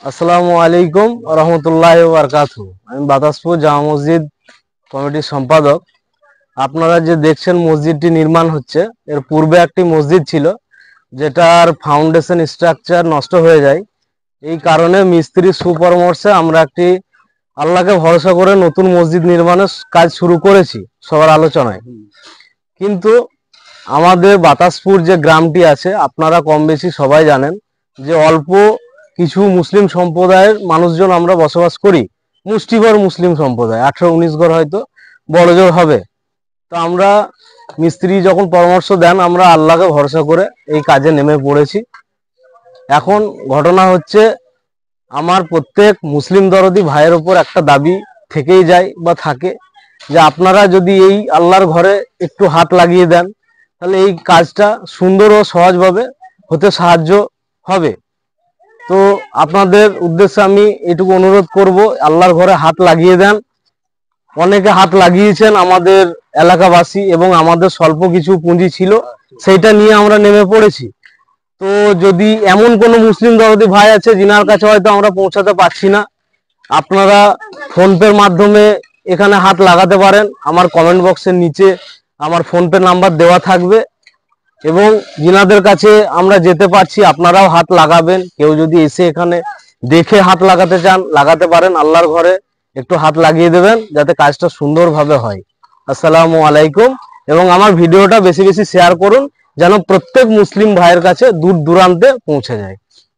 আসসালামু আলাইকুম রহমতুল্লাহ বারকাতু। আমি বাতাসপুর জামা মসজিদ কমিটির সম্পাদক। আপনারা যে দেখছেন মসজিদটি নির্মাণ হচ্ছে, এর পূর্বে একটি মসজিদ ছিল যেটার ফাউন্ডেশন স্ট্রাকচার নষ্ট হয়ে যায়। এই কারণে মিস্ত্রির সুপরামর্শে আমরা একটি আল্লাহকে ভরসা করে নতুন মসজিদ নির্মাণের কাজ শুরু করেছি সবার আলোচনায়। কিন্তু আমাদের বাতাসপুর যে গ্রামটি আছে, আপনারা কম বেশি সবাই জানেন যে অল্প কিছু মুসলিম সম্প্রদায়ের মানুষজন আমরা বসবাস করি। মুষ্টিভর মুসলিম সম্প্রদায়, 18-19 ঘর হয়তো বড় জোর হবে। তো আমরা মিস্ত্রি যখন পরামর্শ দেন, আমরা আল্লাহকে ভরসা করে এই কাজে নেমে পড়েছি। এখন ঘটনা হচ্ছে, আমার প্রত্যেক মুসলিম দরদি ভাইয়ের ওপর একটা দাবি থেকেই যায় বা থাকে যে আপনারা যদি এই আল্লাহর ঘরে একটু হাত লাগিয়ে দেন, তাহলে এই কাজটা সুন্দর ও সহজভাবে হতে সাহায্য হবে। তো আপনাদের উদ্দেশ্যে আমি এটুকু অনুরোধ করব, আল্লাহর ঘরে হাত লাগিয়ে দেন। অনেকে হাত লাগিয়েছেন আমাদের এলাকাবাসী, এবং আমাদের স্বল্প কিছু পুঁজি ছিল, সেইটা নিয়ে আমরা নেমে পড়েছি। তো যদি এমন কোনো মুসলিম দরদি ভাই আছে যিনার কাছে হয়তো আমরা পৌঁছাতে পারছি না, আপনারা ফোনপের মাধ্যমে এখানে হাত লাগাতে পারেন। আমার কমেন্ট বক্সের নিচে আমার ফোনপে নাম্বার দেওয়া থাকবে, এবং যিনাদের কাছে আমরা যেতে পারছি আপনারাও হাত লাগাবেন। কেউ যদি এসে এখানে দেখে হাত লাগাতে চান, লাগাতে পারেন। আল্লাহর ঘরে একটু হাত লাগিয়ে দেবেন যাতে কাজটা সুন্দরভাবে হয়। আসসালামু আলাইকুম। এবং আমার ভিডিওটা বেশি বেশি শেয়ার করুন, যেন প্রত্যেক মুসলিম ভাইয়ের কাছে দূর দূরান্তে পৌঁছে যায়।